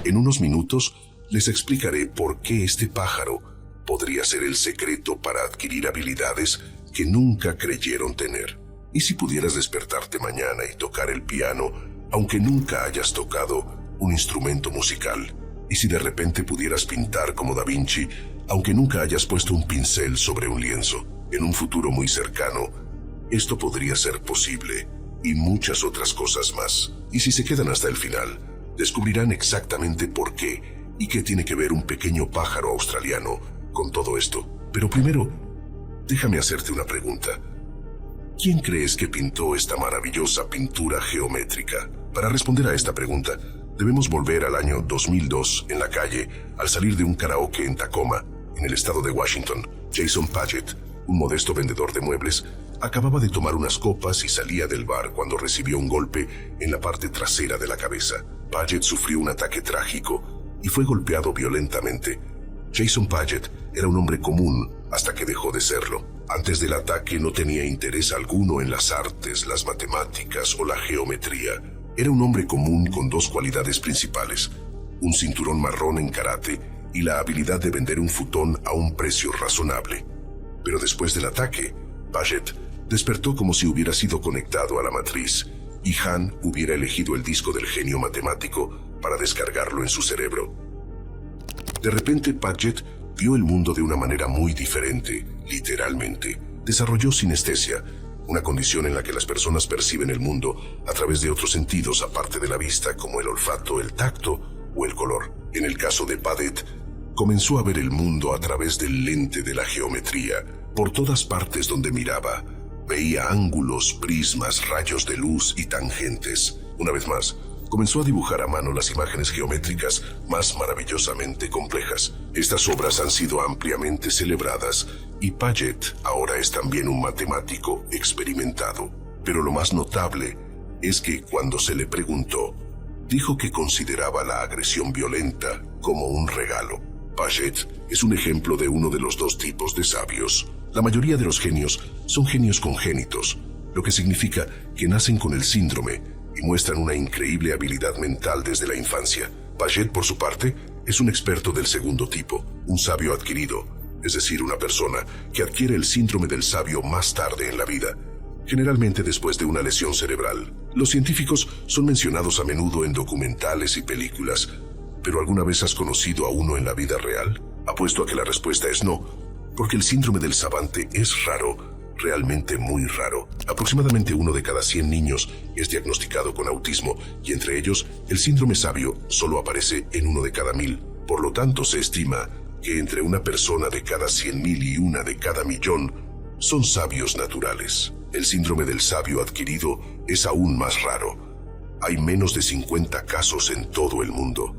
En unos minutos les explicaré por qué este pájaro podría ser el secreto para adquirir habilidades que nunca creyeron tener. ¿Y si pudieras despertarte mañana y tocar el piano, aunque nunca hayas tocado un instrumento musical? ¿Y si de repente pudieras pintar como Da Vinci, aunque nunca hayas puesto un pincel sobre un lienzo? En un futuro muy cercano, esto podría ser posible, y muchas otras cosas más. Y si se quedan hasta el final, descubrirán exactamente por qué y qué tiene que ver un pequeño pájaro australiano con todo esto. Pero primero, déjame hacerte una pregunta. ¿Quién crees que pintó esta maravillosa pintura geométrica? Para responder a esta pregunta, debemos volver al año 2002 en la calle al salir de un karaoke en Tacoma, en el estado de Washington. Jason Paget, un modesto vendedor de muebles, acababa de tomar unas copas y salía del bar cuando recibió un golpe en la parte trasera de la cabeza. Paget sufrió un ataque trágico y fue golpeado violentamente. Jason Paget era un hombre común hasta que dejó de serlo. Antes del ataque no tenía interés alguno en las artes, las matemáticas o la geometría. Era un hombre común con dos cualidades principales: un cinturón marrón en karate y la habilidad de vender un futón a un precio razonable. Pero después del ataque, Paget despertó como si hubiera sido conectado a la matriz y Han hubiera elegido el disco del genio matemático para descargarlo en su cerebro. De repente, Paget vio el mundo de una manera muy diferente, literalmente. Desarrolló sinestesia, una condición en la que las personas perciben el mundo a través de otros sentidos aparte de la vista, como el olfato, el tacto o el color. En el caso de Paget, comenzó a ver el mundo a través del lente de la geometría. Por todas partes donde miraba, veía ángulos, prismas, rayos de luz y tangentes. Una vez más, comenzó a dibujar a mano las imágenes geométricas más maravillosamente complejas. Estas obras han sido ampliamente celebradas y Paget ahora es también un matemático experimentado. Pero lo más notable es que cuando se le preguntó, dijo que consideraba la agresión violenta como un regalo. Paget es un ejemplo de uno de los dos tipos de sabios. La mayoría de los genios son genios congénitos, lo que significa que nacen con el síndrome y muestran una increíble habilidad mental desde la infancia. Paget, por su parte, es un experto del segundo tipo, un sabio adquirido, es decir, una persona que adquiere el síndrome del sabio más tarde en la vida, generalmente después de una lesión cerebral. Los científicos son mencionados a menudo en documentales y películas, pero ¿alguna vez has conocido a uno en la vida real? Apuesto a que la respuesta es no, porque el síndrome del savante es raro, realmente muy raro. Aproximadamente 1 de cada 100 niños es diagnosticado con autismo y entre ellos el síndrome sabio solo aparece en 1 de cada 1000. Por lo tanto, se estima que entre una persona de cada 100.000 y una de cada 1.000.000 son sabios naturales. El síndrome del sabio adquirido es aún más raro. Hay menos de 50 casos en todo el mundo.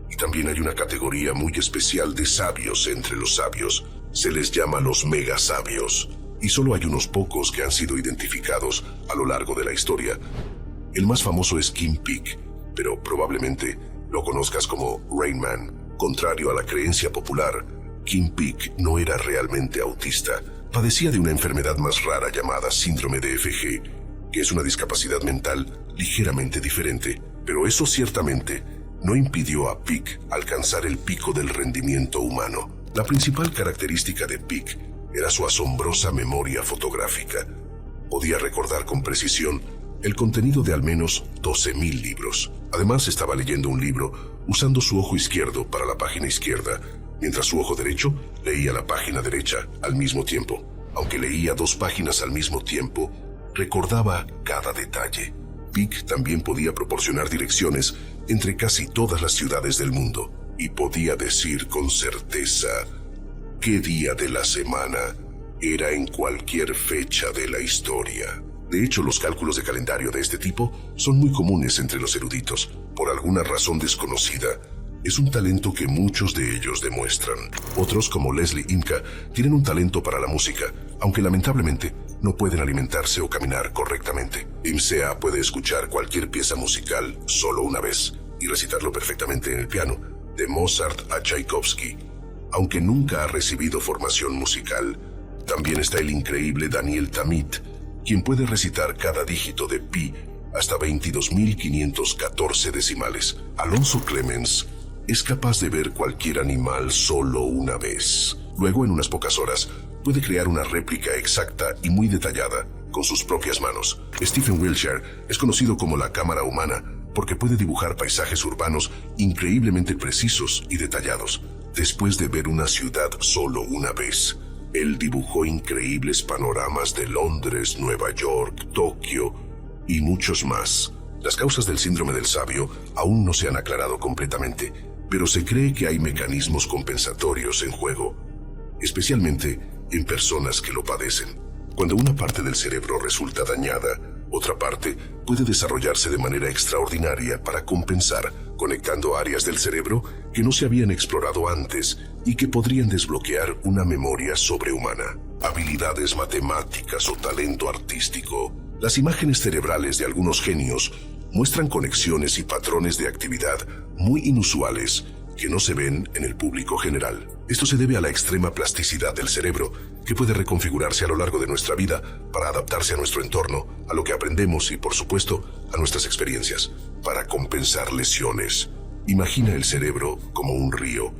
Y también hay una categoría muy especial de sabios entre los sabios. Se les llama los mega sabios. Y solo hay unos pocos que han sido identificados a lo largo de la historia. El más famoso es Kim Peek, pero probablemente lo conozcas como Rain Man. Contrario a la creencia popular, Kim Peek no era realmente autista. Padecía de una enfermedad más rara llamada síndrome de FG, que es una discapacidad mental ligeramente diferente. Pero eso ciertamente no impidió a Peek alcanzar el pico del rendimiento humano. La principal característica de Peek era su asombrosa memoria fotográfica. Podía recordar con precisión el contenido de al menos 12.000 libros. Además, estaba leyendo un libro usando su ojo izquierdo para la página izquierda, mientras su ojo derecho leía la página derecha al mismo tiempo. Aunque leía 2 páginas al mismo tiempo, recordaba cada detalle. Peek también podía proporcionar direcciones entre casi todas las ciudades del mundo y podía decir con certeza qué día de la semana era en cualquier fecha de la historia. De hecho, los cálculos de calendario de este tipo son muy comunes entre los eruditos. Por alguna razón desconocida, es un talento que muchos de ellos demuestran. Otros, como Leslie Imka, tienen un talento para la música, aunque lamentablemente no pueden alimentarse o caminar correctamente. Imsea puede escuchar cualquier pieza musical solo una vez y recitarlo perfectamente en el piano, de Mozart a Tchaikovsky, aunque nunca ha recibido formación musical. También está el increíble Daniel Tamit, quien puede recitar cada dígito de pi hasta 22.514 decimales. Alonso Clemens es capaz de ver cualquier animal solo una vez. Luego, en unas pocas horas, puede crear una réplica exacta y muy detallada con sus propias manos. Stephen Wiltshire es conocido como la cámara humana porque puede dibujar paisajes urbanos increíblemente precisos y detallados. Después de ver una ciudad solo una vez, él dibujó increíbles panoramas de Londres, Nueva York, Tokio y muchos más. Las causas del síndrome del sabio aún no se han aclarado completamente, pero se cree que hay mecanismos compensatorios en juego, especialmente en personas que lo padecen. Cuando una parte del cerebro resulta dañada, otra parte puede desarrollarse de manera extraordinaria para compensar, conectando áreas del cerebro que no se habían explorado antes y que podrían desbloquear una memoria sobrehumana, habilidades matemáticas o talento artístico. Las imágenes cerebrales de algunos genios muestran conexiones y patrones de actividad muy inusuales que no se ven en el público general. Esto se debe a la extrema plasticidad del cerebro, que puede reconfigurarse a lo largo de nuestra vida para adaptarse a nuestro entorno, a lo que aprendemos y, por supuesto, a nuestras experiencias, para compensar lesiones. Imagina el cerebro como un río.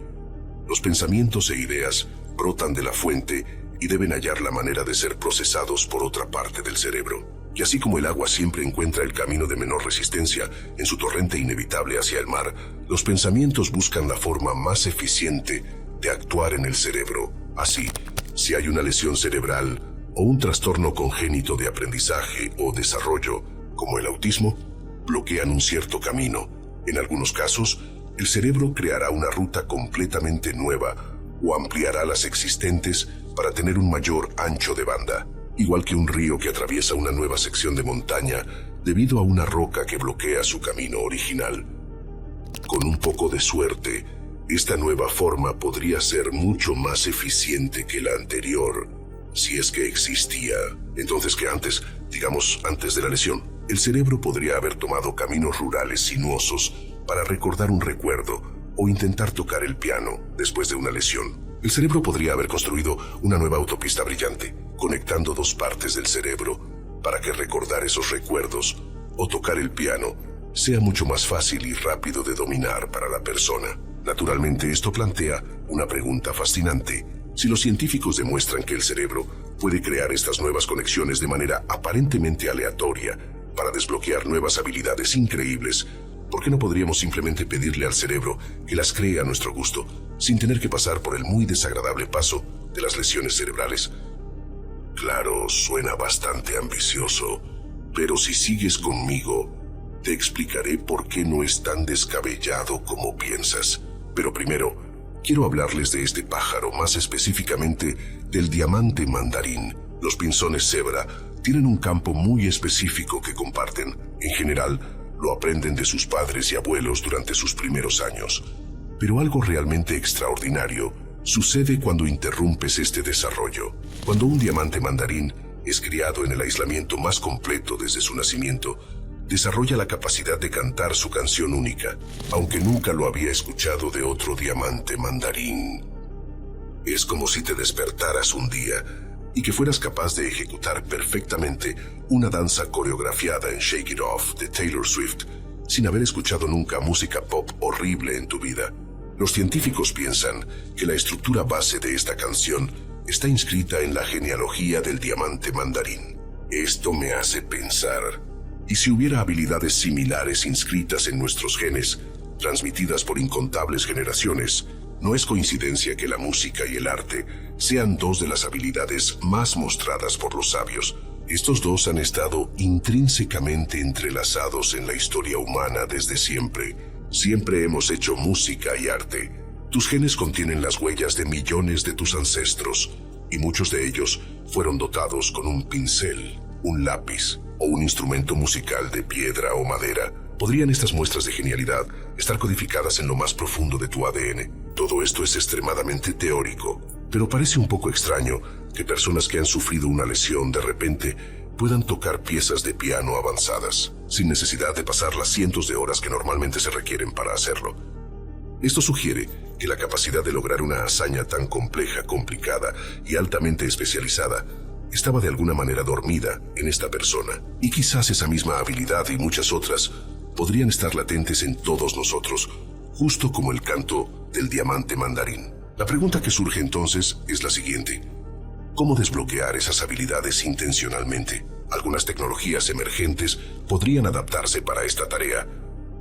Los pensamientos e ideas brotan de la fuente y deben hallar la manera de ser procesados por otra parte del cerebro. Y así como el agua siempre encuentra el camino de menor resistencia en su torrente inevitable hacia el mar, los pensamientos buscan la forma más eficiente de actuar en el cerebro. Así, si hay una lesión cerebral o un trastorno congénito de aprendizaje o desarrollo, como el autismo, bloquean un cierto camino. En algunos casos, el cerebro creará una ruta completamente nueva o ampliará las existentes para tener un mayor ancho de banda. Igual que un río que atraviesa una nueva sección de montaña debido a una roca que bloquea su camino original. Con un poco de suerte, esta nueva forma podría ser mucho más eficiente que la anterior, si es que existía. Entonces que antes, digamos antes de la lesión, el cerebro podría haber tomado caminos rurales sinuosos para recordar un recuerdo o intentar tocar el piano después de una lesión. El cerebro podría haber construido una nueva autopista brillante, conectando dos partes del cerebro para que recordar esos recuerdos o tocar el piano sea mucho más fácil y rápido de dominar para la persona. Naturalmente, esto plantea una pregunta fascinante. Si los científicos demuestran que el cerebro puede crear estas nuevas conexiones de manera aparentemente aleatoria para desbloquear nuevas habilidades increíbles, ¿por qué no podríamos simplemente pedirle al cerebro que las cree a nuestro gusto, sin tener que pasar por el muy desagradable paso de las lesiones cerebrales? Claro, suena bastante ambicioso, pero si sigues conmigo, te explicaré por qué no es tan descabellado como piensas. Pero primero, quiero hablarles de este pájaro, más específicamente del diamante mandarín. Los pinzones cebra tienen un campo muy específico que comparten. En general, lo aprenden de sus padres y abuelos durante sus primeros años. Pero algo realmente extraordinario sucede cuando interrumpes este desarrollo. Cuando un diamante mandarín es criado en el aislamiento más completo desde su nacimiento, desarrolla la capacidad de cantar su canción única, aunque nunca lo había escuchado de otro diamante mandarín. Es como si te despertaras un día y que fueras capaz de ejecutar perfectamente una danza coreografiada en Shake It Off de Taylor Swift, sin haber escuchado nunca música pop horrible en tu vida. Los científicos piensan que la estructura base de esta canción está inscrita en la genealogía del diamante mandarín. Esto me hace pensar, ¿y si hubiera habilidades similares inscritas en nuestros genes, transmitidas por incontables generaciones? No es coincidencia que la música y el arte sean dos de las habilidades más mostradas por los sabios. Estos dos han estado intrínsecamente entrelazados en la historia humana desde siempre. Siempre hemos hecho música y arte. Tus genes contienen las huellas de millones de tus ancestros, y muchos de ellos fueron dotados con un pincel, un lápiz o un instrumento musical de piedra o madera. ¿Podrían estas muestras de genialidad estar codificadas en lo más profundo de tu ADN? Todo esto es extremadamente teórico, pero parece un poco extraño que personas que han sufrido una lesión de repente puedan tocar piezas de piano avanzadas, sin necesidad de pasar las cientos de horas que normalmente se requieren para hacerlo. Esto sugiere que la capacidad de lograr una hazaña tan compleja, complicada y altamente especializada estaba de alguna manera dormida en esta persona. Y quizás esa misma habilidad y muchas otras podrían estar latentes en todos nosotros, justo como el canto del diamante mandarín. La pregunta que surge entonces es la siguiente: ¿cómo desbloquear esas habilidades intencionalmente? Algunas tecnologías emergentes podrían adaptarse para esta tarea.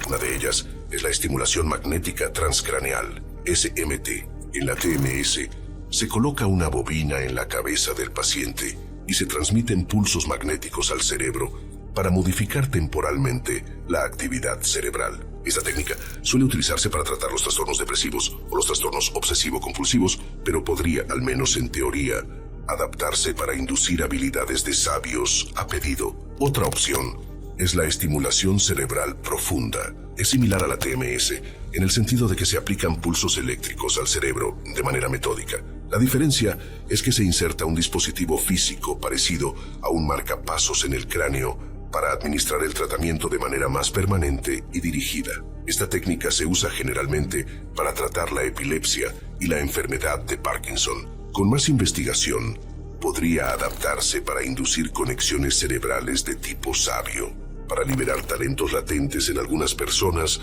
Una de ellas es la estimulación magnética transcraneal, SMT. En la TMS se coloca una bobina en la cabeza del paciente y se transmiten pulsos magnéticos al cerebro para modificar temporalmente la actividad cerebral. Esta técnica suele utilizarse para tratar los trastornos depresivos o los trastornos obsesivo-compulsivos, pero podría, al menos en teoría, adaptarse para inducir habilidades de sabios a pedido. Otra opción es la estimulación cerebral profunda. Es similar a la TMS, en el sentido de que se aplican pulsos eléctricos al cerebro de manera metódica. La diferencia es que se inserta un dispositivo físico parecido a un marcapasos en el cráneo para administrar el tratamiento de manera más permanente y dirigida. Esta técnica se usa generalmente para tratar la epilepsia y la enfermedad de Parkinson. Con más investigación, podría adaptarse para inducir conexiones cerebrales de tipo sabio, para liberar talentos latentes en algunas personas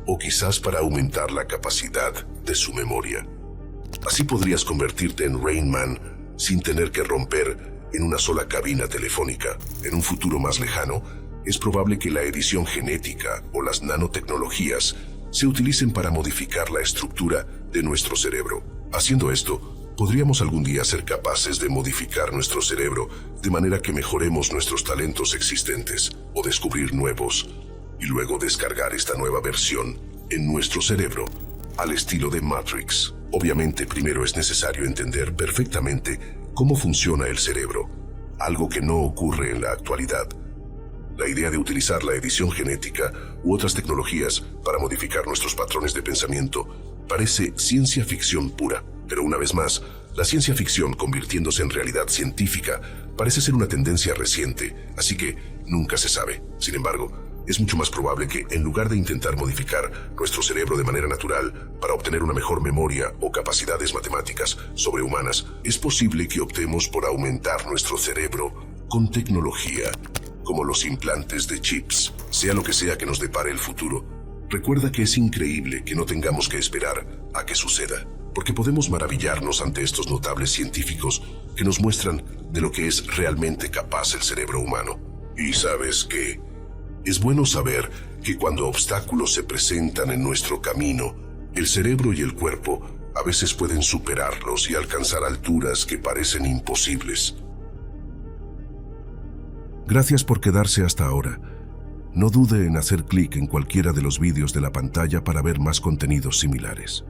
o quizás para aumentar la capacidad de su memoria. Así podrías convertirte en Rain Man sin tener que romper en una sola cabina telefónica. En un futuro más lejano, es probable que la edición genética o las nanotecnologías se utilicen para modificar la estructura de nuestro cerebro. Haciendo esto, podríamos algún día ser capaces de modificar nuestro cerebro de manera que mejoremos nuestros talentos existentes o descubrir nuevos, y luego descargar esta nueva versión en nuestro cerebro al estilo de Matrix. Obviamente, primero es necesario entender perfectamente cómo funciona el cerebro, algo que no ocurre en la actualidad. La idea de utilizar la edición genética u otras tecnologías para modificar nuestros patrones de pensamiento parece ciencia ficción pura, pero una vez más, la ciencia ficción convirtiéndose en realidad científica parece ser una tendencia reciente, así que nunca se sabe. Sin embargo, es mucho más probable que, en lugar de intentar modificar nuestro cerebro de manera natural para obtener una mejor memoria o capacidades matemáticas sobrehumanas, es posible que optemos por aumentar nuestro cerebro con tecnología, como los implantes de chips. Sea lo que sea que nos depare el futuro, recuerda que es increíble que no tengamos que esperar a que suceda, porque podemos maravillarnos ante estos notables científicos que nos muestran de lo que es realmente capaz el cerebro humano. Y ¿sabes qué? Es bueno saber que cuando obstáculos se presentan en nuestro camino, el cerebro y el cuerpo a veces pueden superarlos y alcanzar alturas que parecen imposibles. Gracias por quedarse hasta ahora. No dude en hacer clic en cualquiera de los vídeos de la pantalla para ver más contenidos similares.